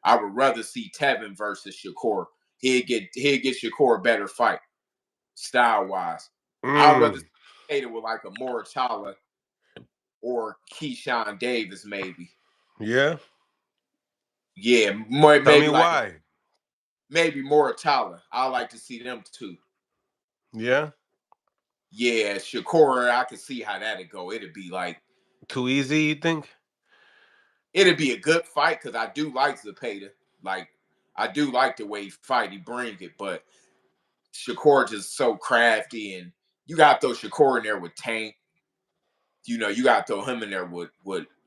I would rather see Tevin versus Shakur. He'd get Shakur a better fight, style wise. I'd rather see Tater with like a Moratala or Keyshawn Davis, maybe. Yeah. Yeah, Tell me maybe like why. maybe Moratala. I like to see them too. Yeah. Yeah, Shakur, I could see how that'd go. It'd be like Too easy, you think? it'd be a good fight because I do like Zepeda. Like I do like the way he fight, he bring it, but Shakur just so crafty, and you got to throw Shakur in there with Tank. You got to throw him in there with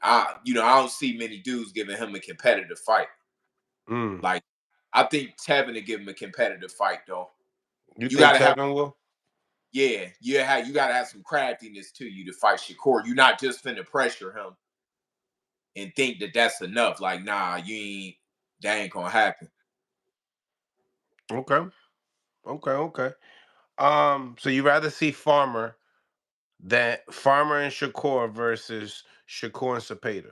I. I don't see many dudes giving him a competitive fight. Mm. Like I think Tevin to give him a competitive fight though. You You think got to have Tevin will? you got to have some craftiness to you to fight Shakur. You're not just finna pressure him and think that that's enough. Like nah, you ain't. That ain't gonna happen. Okay. Okay. Okay. So you rather see Farmer and Shakur versus Shakur and Cepeda?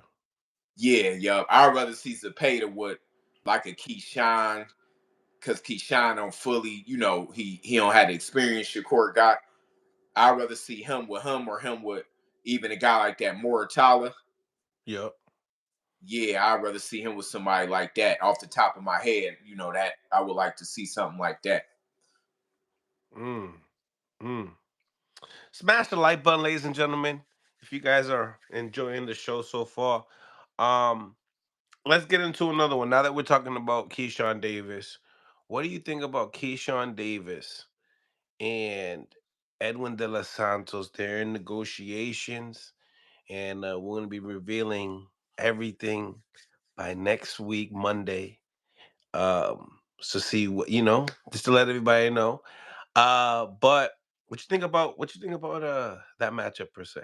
Yeah. I'd rather see Zepeda with like a Keyshawn, because Keyshawn don't fully, he don't have the experience Shakur got. I'd rather see him with him or him with even a guy like that Moratala. Yep. Yeah, I'd rather see him with somebody like that. Off the top of my head, that I would like to see something like that. Mm. Mm. Smash the like button, ladies and gentlemen. If you guys are enjoying the show so far, um, let's get into another one. Now that we're talking about Keyshawn Davis, what do you think about Keyshawn Davis and Edwin de los Santos? They're in negotiations, and we're going to be revealing everything by next week, Monday. So see just to let everybody know. But what you think about that matchup per se?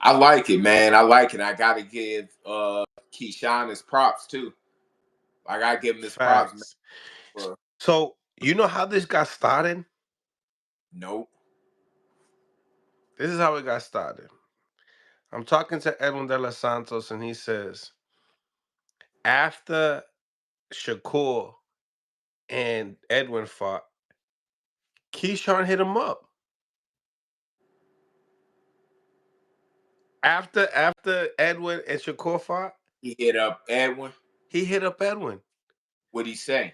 I like it, man. I like it. I gotta give Keyshawn his props too. I gotta give him his props, man. Facts. For So you know how this got started? nope. This is how it got started. I'm talking to Edwin de los Santos, and he says after Shakur and Edwin fought, Keyshawn hit him up. After Edwin and Shakur fought, He hit up Edwin. he hit up Edwin. What'd he say?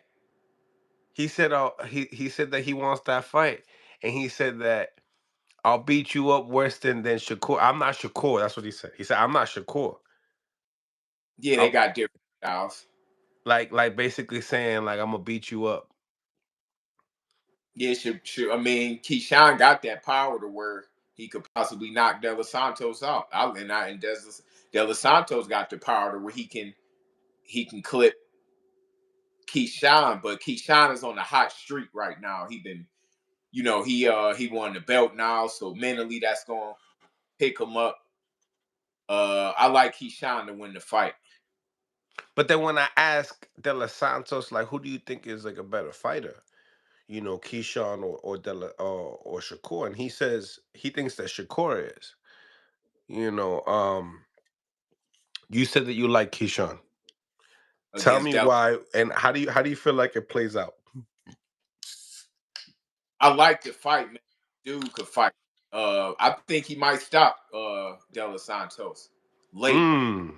He said, "Oh, he said that he wants that fight, and he said that I'll beat you up worse than Shakur. I'm not Shakur. That's what he said. He said I'm not Shakur. Yeah, they I'm got different styles. like basically saying like I'm gonna beat you up. Yeah, I mean, Keyshawn got that power to where he could possibly knock De Los Santos out. And De Los Santos got the power to where he can clip Keyshawn, but Keyshawn is on a hot streak right now. He won the belt now, so mentally that's gonna pick him up. I like Keyshawn to win the fight. But then when I ask De Los Santos, like, who do you think is like a better fighter? Keyshawn or Shakur, and he says he thinks that Shakur is. You know, you said that you like Keyshawn. Tell Against me Del. why, and how do you feel like it plays out? I like the fight, man. Dude could fight. I think he might stop De Los Santos late. Mm.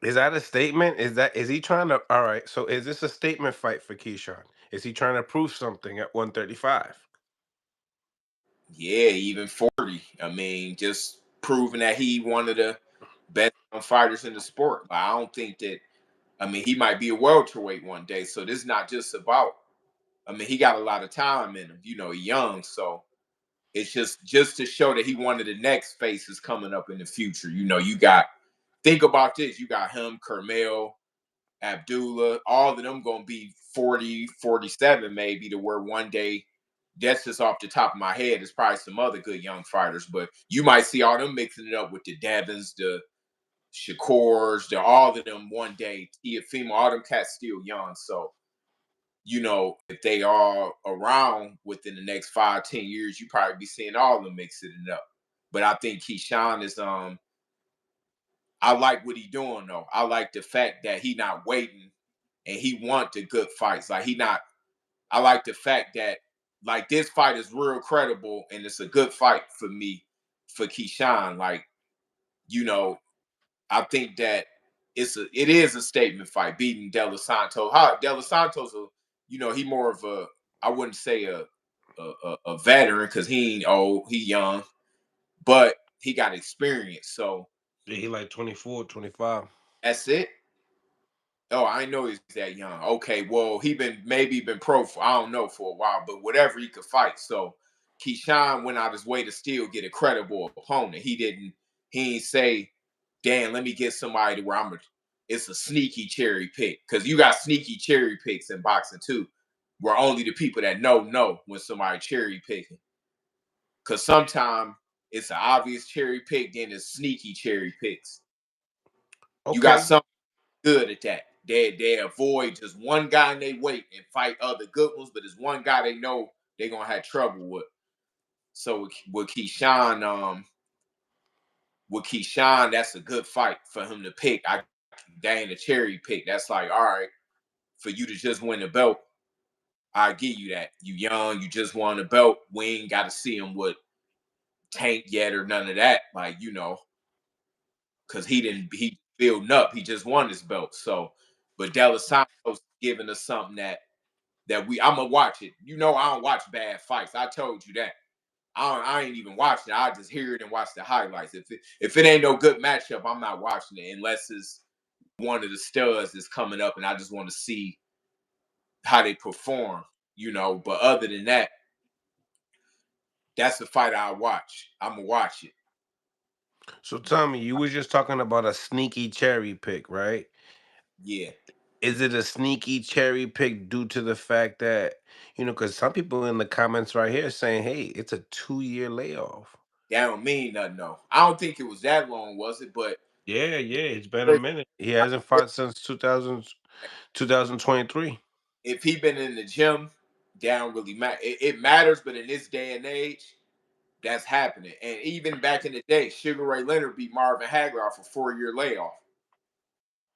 Is that a statement? Is he trying to? All right. So is this a statement fight for Keyshawn? Is he trying to prove something at 135? Yeah, even 40. I mean, just proving that he one of the best fighters in the sport. But I don't think that. I mean, he might be a welterweight one day. So this is not just about. I mean, he got a lot of time in him. He's young, so it's just to show that he one of the next faces coming up in the future. You got think about this. You got him, Kermel, Abdullah, all of them gonna be 40, 47 maybe, to where one day, that's just off the top of my head. There's probably some other good young fighters, but you might see all them mixing it up with the Devins, the Shakurs, all of them one day. Teofimo, all them cats still young. So, if they are around within the next 5, 10 years, you probably be seeing all of them mixing it up. But I think Keyshawn is I like what he doing though. I like the fact that he not waiting and he want the good fights. Like he not. I like the fact that like this fight is real credible and it's a good fight for me for Keyshawn. Like you know, I think that it is a statement fight beating De Los Santos. How De Los Santos, he more of a I wouldn't say a veteran because he ain't old, he young, but he got experience. So Yeah, he like 24, 25. that's it. Oh, I know he's that young. Okay, well, maybe been pro for I don't know for a while, but whatever he could fight. So Keyshawn went out his way to still get a credible opponent. He ain't say, damn, let me get somebody to where it's a sneaky cherry pick. Because you got sneaky cherry picks in boxing too, where only the people that know when somebody cherry picking. Because sometimes it's an obvious cherry pick, then it's sneaky cherry picks. You got Okay. some good at that. They avoid just one guy and they wait and fight other good ones, but there's one guy they know they're gonna have trouble with. So with Keyshawn, that's a good fight for him to pick. That ain't a cherry pick. That's like, all right, for you to just win the belt, I give you that. You young, you just won the belt. We ain't got to see him with tank yet or none of that. Like, because he building up. He just won his belt. So, but De Los Santos giving us something that I'm gonna watch it. I don't watch bad fights. I told you that. I ain't even watching it. I just hear it and watch the highlights. If it ain't no good matchup, I'm not watching it unless it's one of the studs that's coming up and I just want to see how they perform. But other than that, that's the fight I watch. I'm gonna watch it. So tell me, you was just talking about a sneaky cherry pick, right? Yeah. Is it a sneaky cherry pick due to the fact that, because some people in the comments right here saying, hey, it's a 2-year layoff. That don't mean nothing though. I don't think it was that long, was it? But Yeah, yeah, it's been a minute. He hasn't fought since 2023. if he been in the gym, that don't really matter. It matters, but in this day and age, that's happening. And even back in the day, Sugar Ray Leonard beat Marvin Hagler off a 4-year layoff,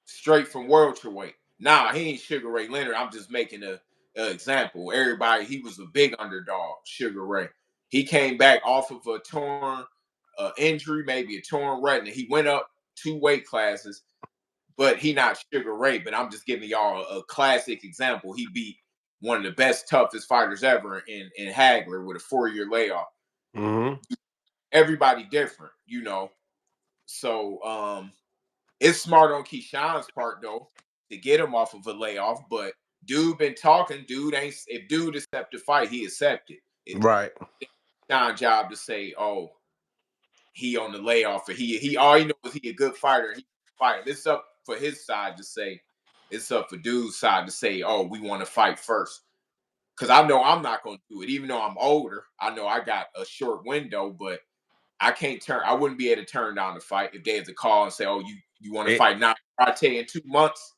straight from welterweight. Nah, he ain't Sugar Ray Leonard. I'm just making a example. Everybody, he was a big underdog, Sugar Ray. He came back off of a torn injury, maybe a torn retina. He went up 2 weight classes, but he not Sugar Ray. But I'm just giving y'all a classic example. He beat one of the best, toughest fighters ever in Hagler with a 4-year layoff. Hmm. Everybody different. So it's smart on Keyshawn's part though to get him off of a layoff. But dude been talking. Dude ain't if dude accept the fight, he accepted. It's Right. Keyshawn's job to say, oh, he on the layoff, or he all he knows is he a good fighter. He fight. It's up for his side to say. It's up for dude's side to say, oh, we want to fight first. Because I know I'm not going to do it, even though I'm older. I know I got a short window, but I can't turn. I wouldn't be able to turn down the fight if they had to call and say, "Oh, you want to It, fight now? I tell you in 2 months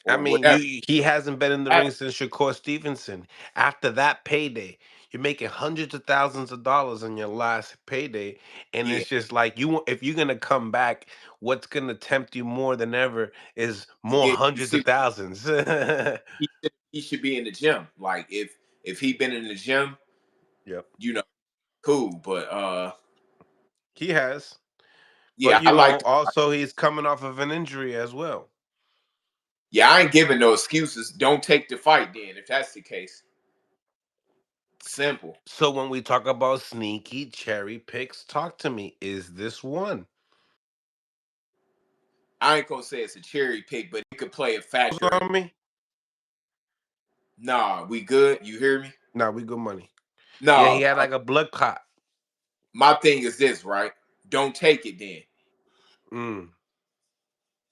I or mean, whatever." he hasn't been in the ring since Shakur Stevenson. After that payday, you're making hundreds of thousands of dollars in your last payday, and Yeah, it's just like if you're gonna come back, what's gonna tempt you more than ever is you more get you hundreds see of thousands. he should be in the gym. Like if he been in the gym, Yep, you know, cool. But he has. But yeah, I like. also he's coming off of an injury as well. Yeah, I ain't giving no excuses. Don't take the fight then if that's the case. Simple. So when we talk about sneaky cherry picks, talk to me. Is this one? I ain't gonna say it's a cherry pick, but it could play a Who's factor. on me? Nah, we good. You hear me? Nah, we good money. Yeah, he No, had like a blood clot. my thing is this, right? Don't take it then. Mm.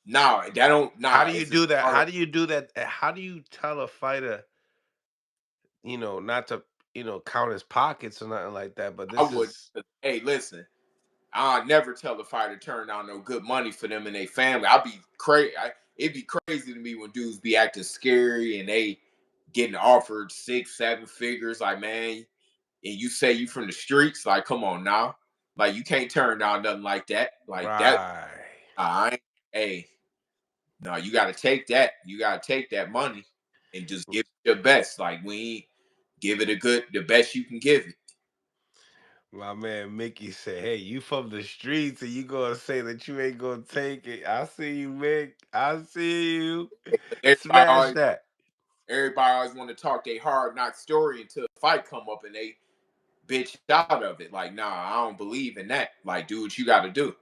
Nah, that don't. How Nah, do you it's a do that? smart. How do you do that? How do you tell a fighter, not to, count his pockets or nothing like that? But I this would. is Hey, listen. I never tell a fighter to turn down no good money for them and their family. I'd be crazy. It'd be crazy to me when dudes be acting scary and they getting offered 6, 7 figures. Like, man, and you say you from the streets. Like, come on now. Like, you can't turn down nothing like that. Like that. right. I ain't hey, no, you got to take that. You got to take that money and just give it your best. Like we give it the best you can give it. My man Mickey said, "Hey, you from the streets, and you gonna say that you ain't gonna take it? I see you, Mick. I see you. But everybody Smash always, that." everybody always want to talk their hard knock story until a fight come up and they bitch out of it. Like, nah, I don't believe in that. Like, do what you got to do.